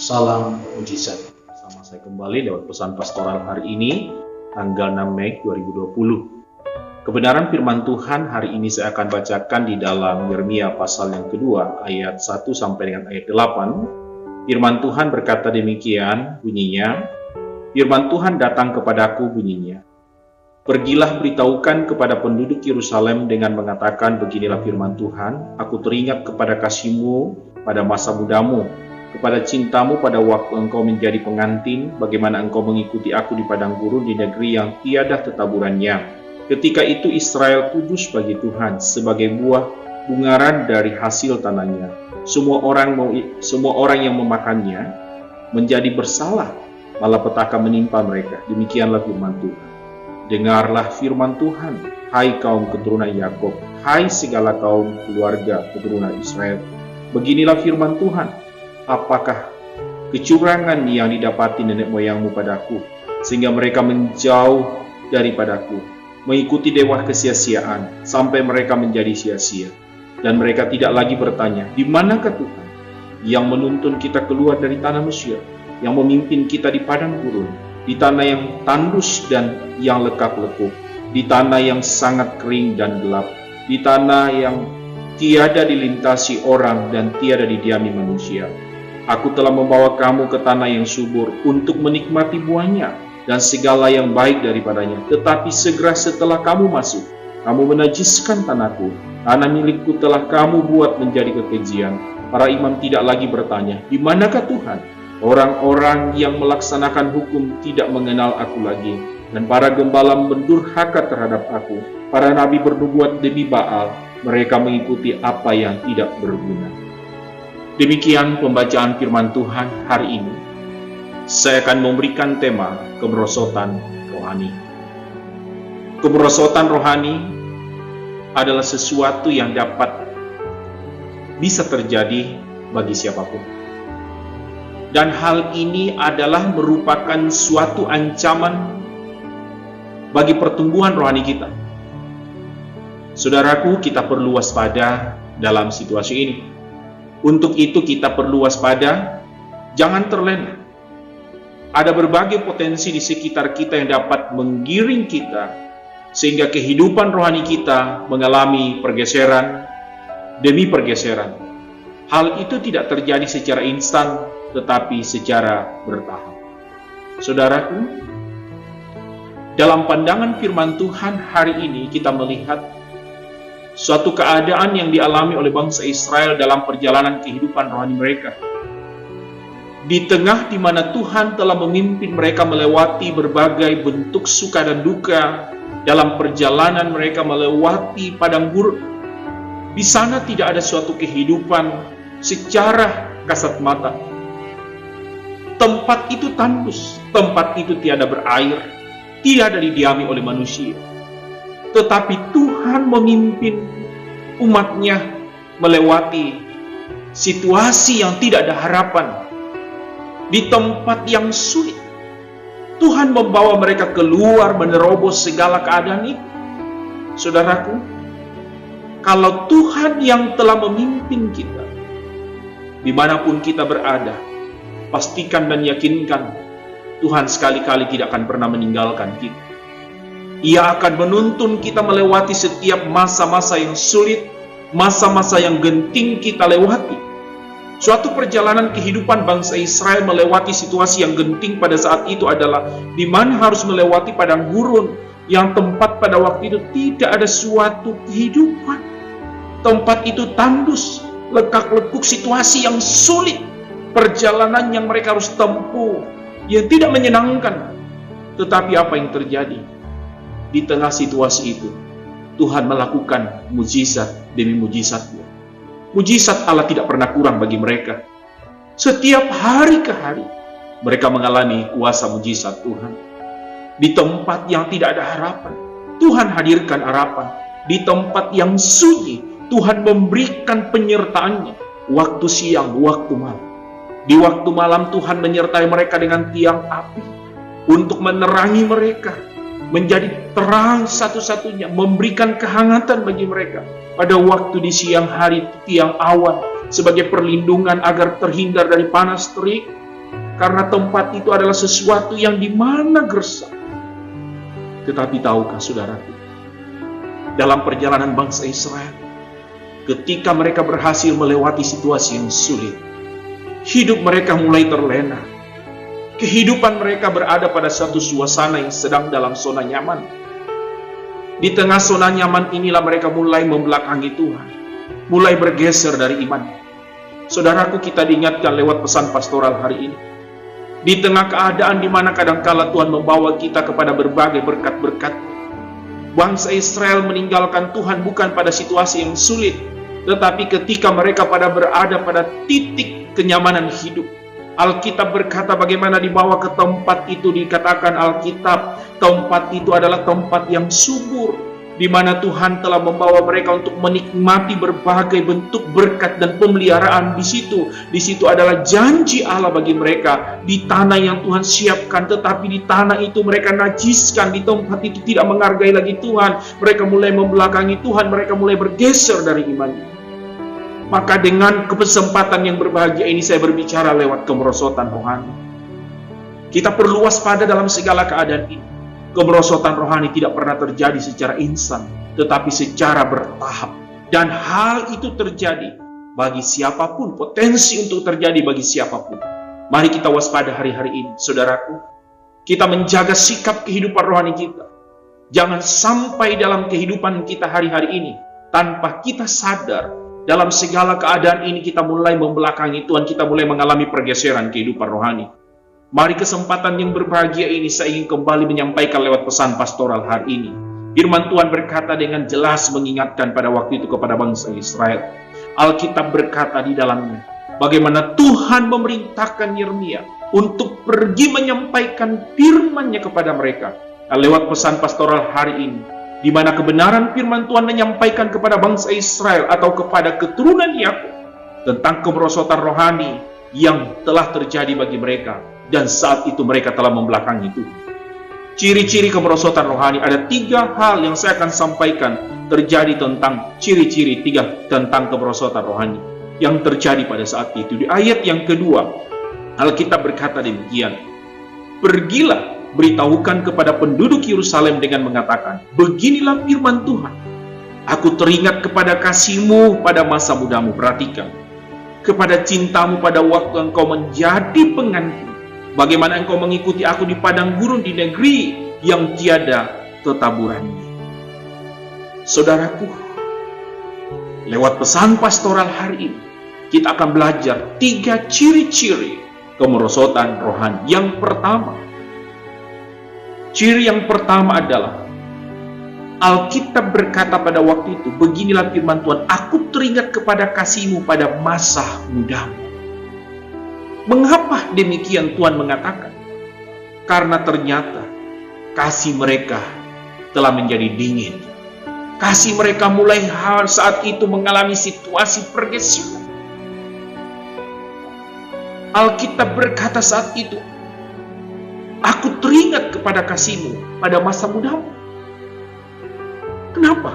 Salam mujizat. Sama saya kembali lewat pesan pastoral hari ini, tanggal 6 Mei 2020. Kebenaran firman Tuhan hari ini saya akan bacakan di dalam Yeremia pasal yang kedua, ayat 1 sampai dengan ayat 8. Firman Tuhan berkata demikian bunyinya, firman Tuhan datang kepadaku bunyinya, pergilah beritahukan kepada penduduk Yerusalem dengan mengatakan beginilah firman Tuhan, aku teringat kepada kasihmu pada masa mudamu, kepada cintamu pada waktu engkau menjadi pengantin, bagaimana engkau mengikuti aku di padang gurun di negeri yang tiada tetaburannya. Ketika itu Israel kudus bagi Tuhan sebagai buah bungaran dari hasil tanahnya. Semua orang yang memakannya menjadi bersalah, malah petaka menimpa mereka. Demikianlah firman Tuhan. Dengarlah firman Tuhan, hai kaum keturunan Yakub, hai segala kaum keluarga keturunan Israel. Beginilah firman Tuhan. Apakah kecurangan yang didapati nenek moyangmu padaku, sehingga mereka menjauh daripadaku, mengikuti dewa kesia-siaan, sampai mereka menjadi sia-sia, dan mereka tidak lagi bertanya, di manakah Tuhan yang menuntun kita keluar dari tanah Mesir, yang memimpin kita di padang gurun, di tanah yang tandus dan yang lekak-lekuk, di tanah yang sangat kering dan gelap, di tanah yang tiada dilintasi orang dan tiada didiami manusia. Aku telah membawa kamu ke tanah yang subur untuk menikmati buahnya dan segala yang baik daripadanya. Tetapi segera setelah kamu masuk, kamu menajiskan tanahku. Tanah milikku telah kamu buat menjadi kekejian. Para imam tidak lagi bertanya, di manakah Tuhan? Orang-orang yang melaksanakan hukum tidak mengenal aku lagi. Dan para gembala mendurhaka terhadap aku. Para nabi bernubuat demi Baal. Mereka mengikuti apa yang tidak berguna. Demikian pembacaan firman Tuhan hari ini. Saya akan memberikan tema kemerosotan rohani. Kemerosotan rohani adalah sesuatu yang bisa terjadi bagi siapapun. Dan hal ini adalah merupakan suatu ancaman bagi pertumbuhan rohani kita. Saudaraku, kita perlu waspada dalam situasi ini. Untuk itu kita perlu waspada, jangan terlena. Ada berbagai potensi di sekitar kita yang dapat menggiring kita, sehingga kehidupan rohani kita mengalami pergeseran demi pergeseran. Hal itu tidak terjadi secara instan, tetapi secara bertahap. Saudaraku, dalam pandangan firman Tuhan hari ini kita melihat suatu keadaan yang dialami oleh bangsa Israel dalam perjalanan kehidupan rohani mereka. Di tengah di mana Tuhan telah memimpin mereka melewati berbagai bentuk suka dan duka dalam perjalanan mereka melewati padang gurun. Di sana tidak ada suatu kehidupan secara kasat mata. Tempat itu tandus, tempat itu tiada berair, tidak ada didiami oleh manusia. Tetapi Tuhan memimpin umatnya melewati situasi yang tidak ada harapan. Di tempat yang sulit, Tuhan membawa mereka keluar menerobos segala keadaan itu. Saudaraku, kalau Tuhan yang telah memimpin kita, dimanapun kita berada, pastikan dan yakinkan Tuhan sekali-kali tidak akan pernah meninggalkan kita. Ia akan menuntun kita melewati setiap masa-masa yang sulit, masa-masa yang genting kita lewati. Suatu perjalanan kehidupan bangsa Israel melewati situasi yang genting pada saat itu adalah di mana harus melewati padang gurun yang tempat pada waktu itu tidak ada suatu kehidupan. Tempat itu tandus, lekak-lekuk, situasi yang sulit, perjalanan yang mereka harus tempuh yang tidak menyenangkan. Tetapi apa yang terjadi? Di tengah situasi itu, Tuhan melakukan mujizat demi mujizatnya. Mujizat Allah tidak pernah kurang bagi mereka. Setiap hari ke hari, mereka mengalami kuasa mujizat Tuhan. Di tempat yang tidak ada harapan, Tuhan hadirkan harapan. Di tempat yang sunyi, Tuhan memberikan penyertaannya. Waktu siang, waktu malam. Di waktu malam Tuhan menyertai mereka dengan tiang api untuk menerangi mereka, menjadi terang satu-satunya, memberikan kehangatan bagi mereka. Pada waktu di siang hari, tiang awan sebagai perlindungan agar terhindar dari panas terik, karena tempat itu adalah sesuatu yang dimana gersang. Tetapi tahukah saudaraku, dalam perjalanan bangsa Israel, ketika mereka berhasil melewati situasi yang sulit, hidup mereka mulai terlena. Kehidupan mereka berada pada satu suasana yang sedang dalam zona nyaman. Di tengah zona nyaman inilah mereka mulai membelakangi Tuhan, mulai bergeser dari iman. Saudaraku, kita diingatkan lewat pesan pastoral hari ini. Di tengah keadaan di mana kadangkala Tuhan membawa kita kepada berbagai berkat-berkat, bangsa Israel meninggalkan Tuhan bukan pada situasi yang sulit, tetapi ketika mereka berada pada titik kenyamanan hidup. Alkitab berkata bagaimana dibawa ke tempat itu, dikatakan Alkitab, tempat itu adalah tempat yang subur, di mana Tuhan telah membawa mereka untuk menikmati berbagai bentuk berkat dan pemeliharaan di situ. Di situ adalah janji Allah bagi mereka di tanah yang Tuhan siapkan, tetapi di tanah itu mereka najiskan, di tempat itu tidak menghargai lagi Tuhan. Mereka mulai membelakangi Tuhan, mereka mulai bergeser dari imannya. Maka dengan kesempatan yang berbahagia ini saya berbicara lewat kemerosotan rohani. Kita perlu waspada dalam segala keadaan ini. Kemerosotan rohani tidak pernah terjadi secara instan, tetapi secara bertahap. Dan hal itu terjadi bagi siapapun, potensi untuk terjadi bagi siapapun. Mari kita waspada hari-hari ini, saudaraku. Kita menjaga sikap kehidupan rohani kita. Jangan sampai dalam kehidupan kita hari-hari ini, tanpa kita sadar, dalam segala keadaan ini kita mulai membelakangi Tuhan, kita mulai mengalami pergeseran kehidupan rohani. Mari kesempatan yang berbahagia ini saya ingin kembali menyampaikan lewat pesan pastoral hari ini. Firman Tuhan berkata dengan jelas mengingatkan pada waktu itu kepada bangsa Israel. Alkitab berkata di dalamnya, bagaimana Tuhan memerintahkan Yeremia untuk pergi menyampaikan firman-Nya kepada mereka. Nah, lewat pesan pastoral hari ini, di mana kebenaran firman Tuhan menyampaikan kepada bangsa Israel atau kepada keturunan Yakub tentang kemerosotan rohani yang telah terjadi bagi mereka, dan saat itu mereka telah membelakangi Tuhan. Ciri-ciri kemerosotan rohani, ada 3 hal yang saya akan sampaikan terjadi tentang ciri-ciri 3 tentang kemerosotan rohani yang terjadi pada saat itu. Di ayat yang kedua, Alkitab berkata demikian, pergilah, beritahukan kepada penduduk Yerusalem dengan mengatakan, beginilah firman Tuhan, aku teringat kepada kasih-Mu pada masa mudamu. Perhatikan, kepada cintamu pada waktu engkau menjadi pengantin, bagaimana engkau mengikuti aku di padang gurun, di negeri yang tiada tetaburannya. Saudaraku, lewat pesan pastoral hari ini, kita akan belajar 3 ciri-ciri kemerosotan rohani. Yang pertama, ciri yang pertama adalah Alkitab berkata pada waktu itu, beginilah firman Tuhan, aku teringat kepada kasih-Mu pada masa mudamu. Mengapa demikian Tuhan mengatakan? Karena ternyata kasih mereka telah menjadi dingin. Kasih mereka mulai saat itu mengalami situasi pergeseran. Alkitab berkata saat itu, aku teringat kepada kasih-Mu pada masa mudamu. Kenapa?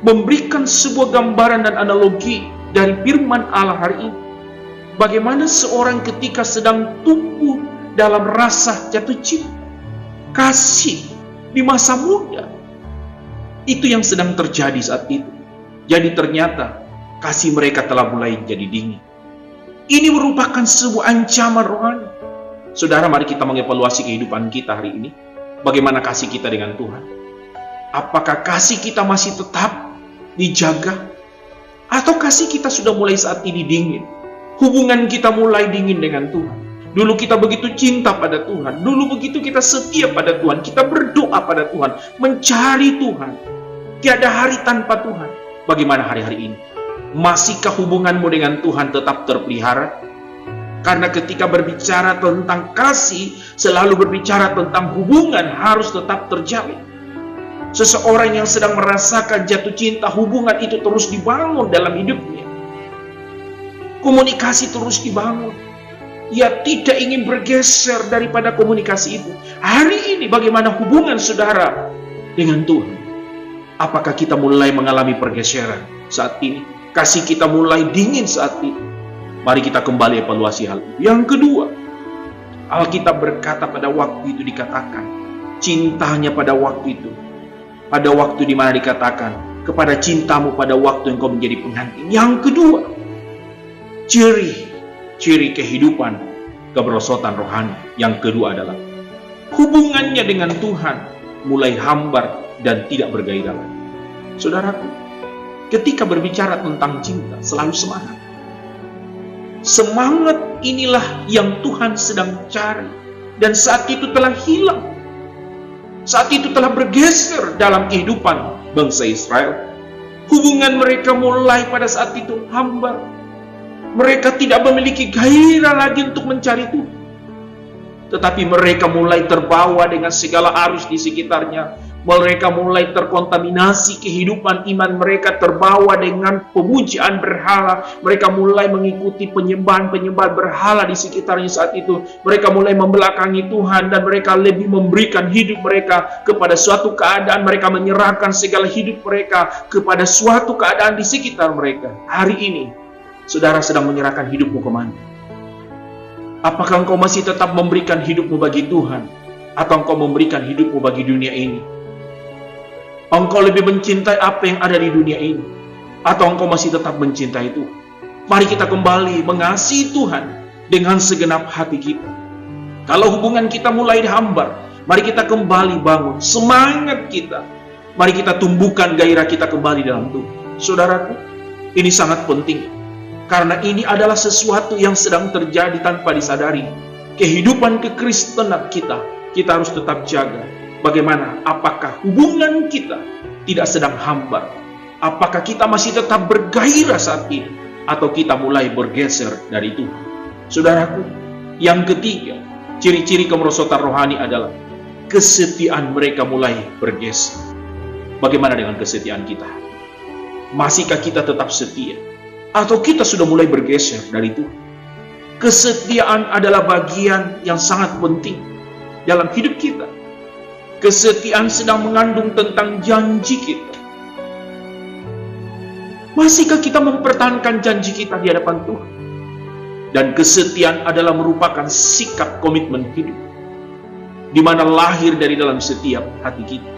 Memberikan sebuah gambaran dan analogi dari firman Allah hari ini. Bagaimana seorang ketika sedang tumbuh dalam rasa jatuh cinta, kasih di masa muda, itu yang sedang terjadi saat itu. Jadi ternyata kasih mereka telah mulai jadi dingin. Ini merupakan sebuah ancaman rohani. Saudara, mari kita mengevaluasi kehidupan kita hari ini. Bagaimana kasih kita dengan Tuhan? Apakah kasih kita masih tetap dijaga? Atau kasih kita sudah mulai saat ini dingin? Hubungan kita mulai dingin dengan Tuhan. Dulu kita begitu cinta pada Tuhan. Dulu begitu kita setia pada Tuhan. Kita berdoa pada Tuhan. Mencari Tuhan. Tiada hari tanpa Tuhan. Bagaimana hari-hari ini? Masihkah hubunganmu dengan Tuhan tetap terpelihara? Karena ketika berbicara tentang kasih, selalu berbicara tentang hubungan harus tetap terjalin. Seseorang yang sedang merasakan jatuh cinta, hubungan itu terus dibangun dalam hidupnya. Komunikasi terus dibangun. Ia tidak ingin bergeser daripada komunikasi itu. Hari ini bagaimana hubungan saudara dengan Tuhan? Apakah kita mulai mengalami pergeseran saat ini? Kasih kita mulai dingin saat ini. Mari kita kembali evaluasi hal itu. Yang kedua, Alkitab berkata pada waktu itu dikatakan, cintanya pada waktu itu, pada waktu di mana dikatakan, kepada cintamu pada waktu engkau menjadi pengantin. Yang kedua, ciri kehidupan kemerosotan rohani. Yang kedua adalah hubungannya dengan Tuhan mulai hambar dan tidak bergairah lagi. Saudaraku, ketika berbicara tentang cinta, selalu semangat. Semangat inilah yang Tuhan sedang cari, dan saat itu telah hilang. Saat itu telah bergeser dalam kehidupan bangsa Israel. Hubungan mereka mulai pada saat itu hambar. Mereka tidak memiliki gairah lagi untuk mencari Tuhan. Tetapi mereka mulai terbawa dengan segala arus di sekitarnya. Mereka mulai terkontaminasi kehidupan iman mereka, terbawa dengan pemujaan berhala. Mereka mulai mengikuti penyembahan berhala di sekitarnya saat itu. Mereka mulai membelakangi Tuhan, dan mereka lebih memberikan hidup mereka kepada suatu keadaan. Mereka menyerahkan segala hidup mereka kepada suatu keadaan di sekitar mereka. Hari ini, saudara sedang menyerahkan hidupmu kemana? Apakah engkau masih tetap memberikan hidupmu bagi Tuhan, atau engkau memberikan hidupmu bagi dunia ini? Engkau lebih mencintai apa yang ada di dunia ini, atau engkau masih tetap mencintai Tuhan? Mari kita kembali mengasihi Tuhan dengan segenap hati kita. Kalau hubungan kita mulai dihambar, mari kita kembali bangun semangat kita. Mari kita tumbuhkan gairah kita kembali dalam Tuhan. Saudaraku, ini sangat penting, karena ini adalah sesuatu yang sedang terjadi tanpa disadari. Kehidupan kekristenan kita harus tetap jaga. Bagaimana? Apakah hubungan kita tidak sedang hambar? Apakah kita masih tetap bergairah saat ini, atau kita mulai bergeser dari Tuhan? Saudaraku, yang ketiga, ciri-ciri kemerosotan rohani adalah kesetiaan mereka mulai bergeser. Bagaimana dengan kesetiaan kita? Masihkah kita tetap setia, atau kita sudah mulai bergeser dari Tuhan? Kesetiaan adalah bagian yang sangat penting dalam hidup kita. Kesetiaan sedang mengandung tentang janji kita. Masihkah kita mempertahankan janji kita di hadapan Tuhan? Dan kesetiaan adalah merupakan sikap komitmen hidup, di mana lahir dari dalam setiap hati kita.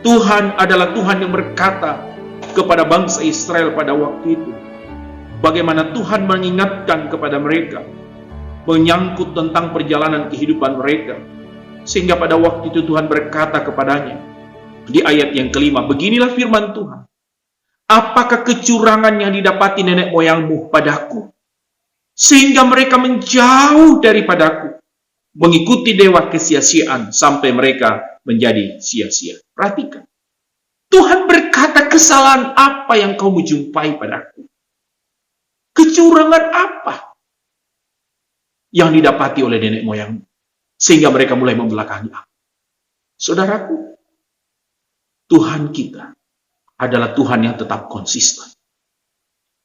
Tuhan adalah Tuhan yang berkata kepada bangsa Israel pada waktu itu, bagaimana Tuhan mengingatkan kepada mereka menyangkut tentang perjalanan kehidupan mereka. Sehingga pada waktu itu Tuhan berkata kepadanya di ayat yang kelima, beginilah firman Tuhan, apakah kecurangan yang didapati nenek moyangmu padaku, sehingga mereka menjauh daripadaku, mengikuti dewa kesia-siaan sampai mereka menjadi sia-sia. Perhatikan, Tuhan berkata, kesalahan apa yang kau menjumpai padaku? Kecurangan apa yang didapati oleh nenek moyangmu, sehingga mereka mulai membelakangi aku? Saudaraku, Tuhan kita adalah Tuhan yang tetap konsisten.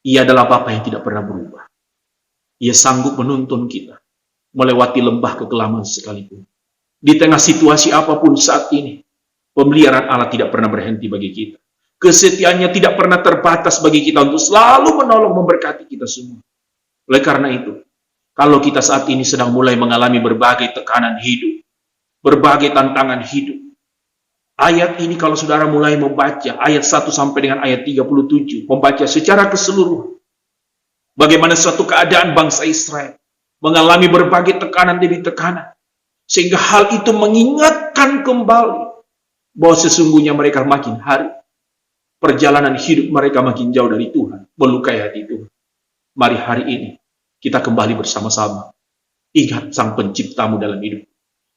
Ia adalah Bapa yang tidak pernah berubah. Ia sanggup menuntun kita melewati lembah kekelaman sekalipun. Di tengah situasi apapun saat ini, pemeliharaan Allah tidak pernah berhenti bagi kita. Kesetiaannya tidak pernah terbatas bagi kita untuk selalu menolong, memberkati kita semua. Oleh karena itu, kalau kita saat ini sedang mulai mengalami berbagai tekanan hidup, berbagai tantangan hidup, ayat ini kalau saudara mulai membaca, ayat 1 sampai dengan ayat 37, membaca secara keseluruhan, bagaimana suatu keadaan bangsa Israel mengalami berbagai tekanan demi tekanan, sehingga hal itu mengingatkan kembali bahwa sesungguhnya mereka makin hari, perjalanan hidup mereka makin jauh dari Tuhan, melukai hati Tuhan. Mari hari ini, kita kembali bersama-sama. Ingat Sang Penciptamu dalam hidup.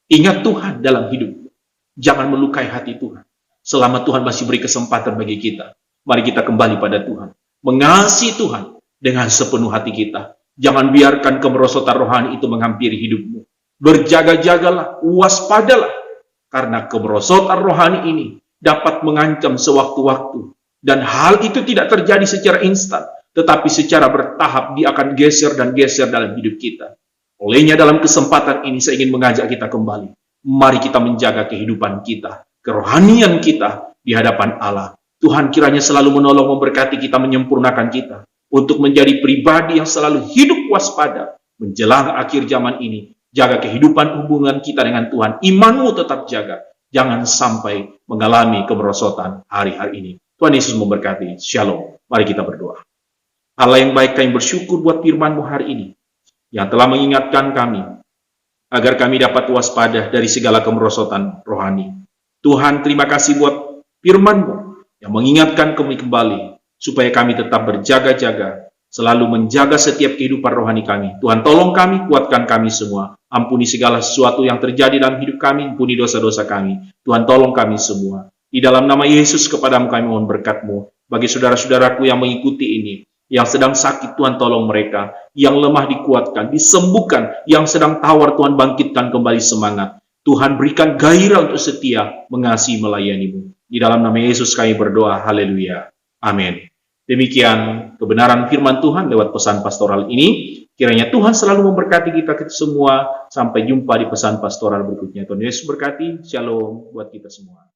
Ingat Tuhan dalam hidup. Jangan melukai hati Tuhan. Selama Tuhan masih beri kesempatan bagi kita, mari kita kembali pada Tuhan. Mengasihi Tuhan dengan sepenuh hati kita. Jangan biarkan kemerosotan rohani itu menghampiri hidupmu. Berjaga-jagalah, waspadalah. Karena kemerosotan rohani ini dapat mengancam sewaktu-waktu. Dan hal itu tidak terjadi secara instan, tetapi secara bertahap dia akan geser dan geser dalam hidup kita. Olehnya dalam kesempatan ini saya ingin mengajak kita kembali. Mari kita menjaga kehidupan kita, kerohanian kita di hadapan Allah. Tuhan kiranya selalu menolong, memberkati kita, menyempurnakan kita untuk menjadi pribadi yang selalu hidup waspada menjelang akhir zaman ini, Jaga kehidupan hubungan kita dengan Tuhan. Imanmu tetap jaga. Jangan sampai mengalami kemerosotan hari-hari ini. Tuhan Yesus memberkati. Shalom. Mari kita berdoa. Allah yang baik, kami bersyukur buat firman-Mu hari ini, yang telah mengingatkan kami, agar kami dapat waspada dari segala kemerosotan rohani. Tuhan, terima kasih buat firman-Mu, yang mengingatkan kami kembali, supaya kami tetap berjaga-jaga, selalu menjaga setiap kehidupan rohani kami. Tuhan, tolong kami, kuatkan kami semua. Ampuni segala sesuatu yang terjadi dalam hidup kami, ampuni dosa-dosa kami. Tuhan, tolong kami semua. Di dalam nama Yesus, kepadamu kami mohon berkat-Mu. Bagi saudara-saudaraku yang mengikuti ini, yang sedang sakit, Tuhan tolong mereka. Yang lemah dikuatkan, disembuhkan. Yang sedang tawar, Tuhan bangkitkan kembali semangat. Tuhan berikan gairah untuk setia mengasihi melayani-Mu. Di dalam nama Yesus kami berdoa. Haleluya. Amin. Demikian kebenaran firman Tuhan lewat pesan pastoral ini. Kiranya Tuhan selalu memberkati kita semua. Sampai jumpa di pesan pastoral berikutnya. Tuhan Yesus berkati. Shalom buat kita semua.